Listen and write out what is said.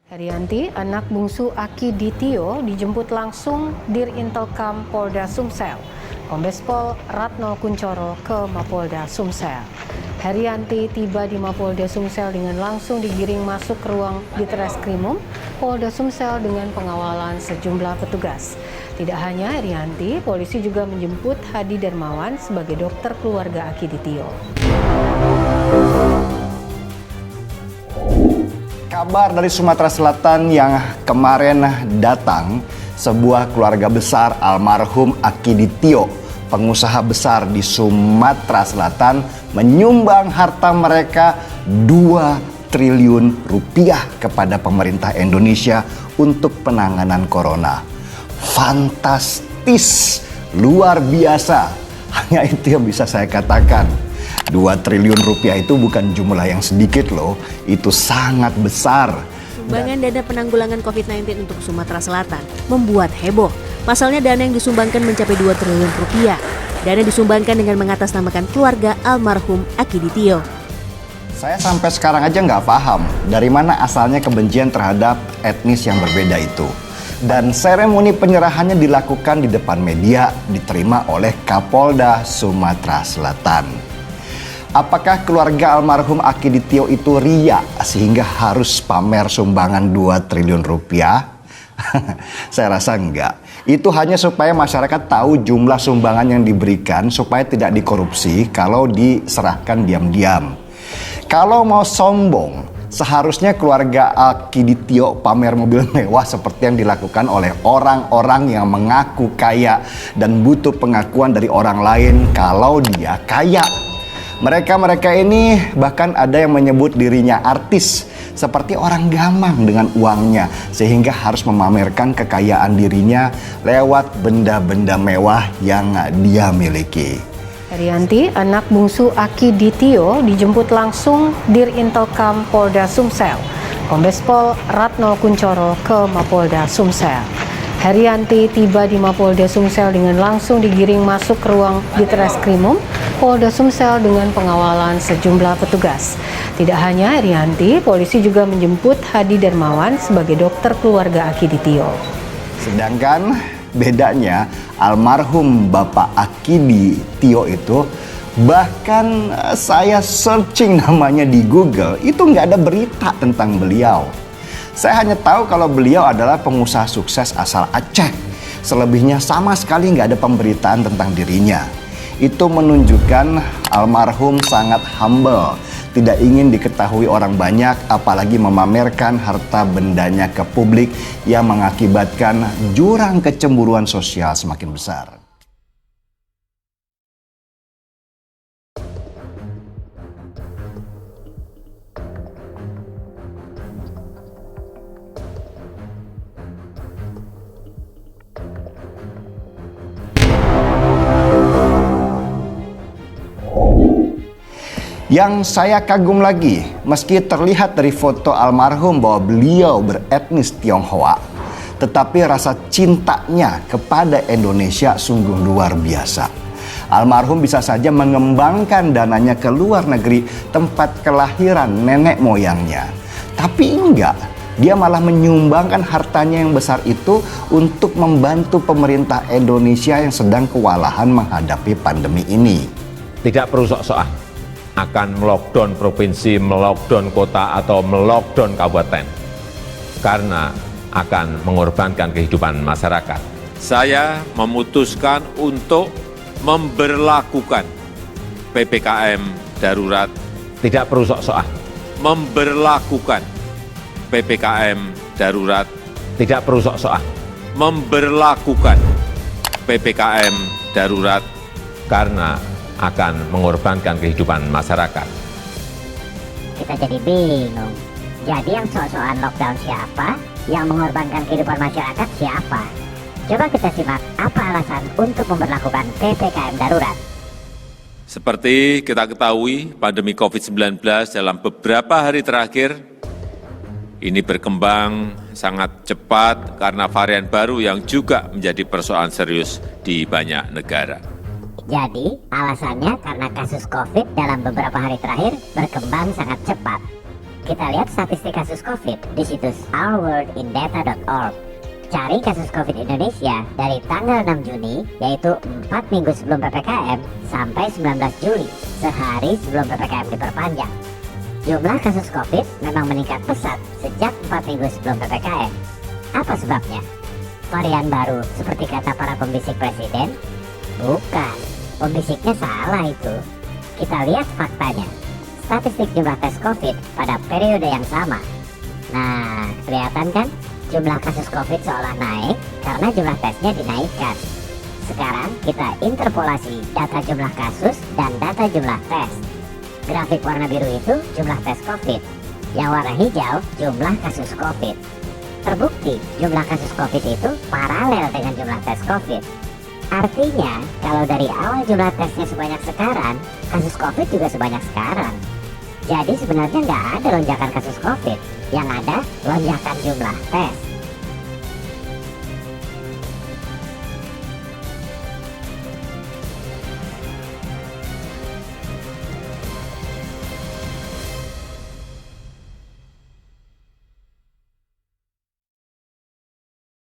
Herianti, anak bungsu Aki Ditio, dijemput langsung Dirintelkam Polda Sumsel. Kombes Pol Ratno Kuncoro ke Mapolda Sumsel. Herianti tiba di Mapolda Sumsel dengan langsung digiring masuk ke ruang Ditreskrimum Polda Sumsel dengan pengawalan sejumlah petugas. Tidak hanya Herianti, polisi juga menjemput Hadi Darmawan sebagai dokter keluarga Aki Ditio. Kabar dari Sumatera Selatan yang kemarin datang, sebuah keluarga besar almarhum Aki Ditio, pengusaha besar di Sumatera Selatan, menyumbang harta mereka 2 triliun rupiah kepada pemerintah Indonesia untuk penanganan corona. Fantastis, luar biasa. Hanya itu yang bisa saya katakan. 2 triliun rupiah itu bukan jumlah yang sedikit loh, itu sangat besar. Sumbangan dana penanggulangan COVID-19 untuk Sumatera Selatan membuat heboh. Pasalnya dana yang disumbangkan mencapai 2 triliun rupiah. Dana disumbangkan dengan mengatasnamakan keluarga almarhum Aki Ditio. Saya sampai sekarang aja nggak paham dari mana asalnya kebencian terhadap etnis yang berbeda itu. Dan seremoni penyerahannya dilakukan di depan media, diterima oleh Kapolda Sumatera Selatan. Apakah keluarga almarhum Aki Ditio itu ria sehingga harus pamer sumbangan 2 triliun rupiah? Saya rasa enggak. Itu hanya supaya masyarakat tahu jumlah sumbangan yang diberikan supaya tidak dikorupsi kalau diserahkan diam-diam. Kalau mau sombong, seharusnya keluarga Aki Ditio pamer mobil mewah seperti yang dilakukan oleh orang-orang yang mengaku kaya dan butuh pengakuan dari orang lain kalau dia kaya. Mereka ini bahkan ada yang menyebut dirinya artis, seperti orang gamang dengan uangnya, sehingga harus memamerkan kekayaan dirinya lewat benda-benda mewah yang dia miliki. Herianti, anak bungsu Aki Ditio, dijemput langsung Dirintelkam Polda Sumsel. Kombes Pol Ratno Kuncoro ke Mapolda Sumsel. Herianti tiba di Mapolda Sumsel dengan langsung digiring masuk ke ruang Ditreskrimum Polda Sumsel dengan pengawalan sejumlah petugas. Tidak hanya Herianti, polisi juga menjemput Hadi Darmawan sebagai dokter keluarga Aki Ditio. Sedangkan bedanya almarhum Bapak Aki Ditio itu, bahkan saya searching namanya di Google, itu nggak ada berita tentang beliau. Saya hanya tahu kalau beliau adalah pengusaha sukses asal Aceh. Selebihnya sama sekali nggak ada pemberitaan tentang dirinya. Itu menunjukkan almarhum sangat humble, tidak ingin diketahui orang banyak, apalagi memamerkan harta bendanya ke publik yang mengakibatkan jurang kecemburuan sosial semakin besar. Yang saya kagum lagi, meski terlihat dari foto almarhum bahwa beliau beretnis Tionghoa, tetapi rasa cintanya kepada Indonesia sungguh luar biasa. Almarhum bisa saja mengembangkan dananya ke luar negeri, tempat kelahiran nenek moyangnya. Tapi enggak, dia malah menyumbangkan hartanya yang besar itu untuk membantu pemerintah Indonesia yang sedang kewalahan menghadapi pandemi ini. Tidak perlu sok-sokan akan melockdown provinsi, melockdown kota, atau melockdown kabupaten, karena akan mengorbankan kehidupan masyarakat. Saya memutuskan untuk memberlakukan PPKM darurat. Tidak perlu sok-sokan. Memberlakukan PPKM darurat. Tidak perlu sok-sokan. Memberlakukan PPKM darurat karena akan mengorbankan kehidupan masyarakat. Kita jadi bingung. Jadi yang sok-sokan lockdown siapa? Yang mengorbankan kehidupan masyarakat siapa? Coba kita simak apa alasan untuk memberlakukan PPKM darurat. Seperti kita ketahui, pandemi COVID-19 dalam beberapa hari terakhir ini berkembang sangat cepat karena varian baru yang juga menjadi persoalan serius di banyak negara. Jadi, alasannya karena kasus COVID dalam beberapa hari terakhir berkembang sangat cepat. Kita lihat statistik kasus COVID di situs ourworldindata.org. Cari kasus COVID Indonesia dari tanggal 6 Juni, yaitu 4 minggu sebelum PPKM, sampai 19 Juli, sehari sebelum PPKM diperpanjang. Jumlah kasus COVID memang meningkat pesat sejak 4 minggu sebelum PPKM. Apa sebabnya? Varian baru seperti kata para pembisik presiden? Bukan, pembisiknya salah itu. Kita lihat faktanya. Statistik jumlah tes COVID pada periode yang sama. Nah, kelihatan kan? Jumlah kasus COVID seolah naik karena jumlah tesnya dinaikkan. Sekarang kita interpolasi data jumlah kasus dan data jumlah tes. Grafik warna biru itu jumlah tes COVID. Yang warna hijau jumlah kasus COVID. Terbukti jumlah kasus COVID itu paralel dengan jumlah tes COVID. Artinya, kalau dari awal jumlah tesnya sebanyak sekarang, kasus COVID juga sebanyak sekarang. Jadi sebenarnya nggak ada lonjakan kasus COVID, yang ada lonjakan jumlah tes.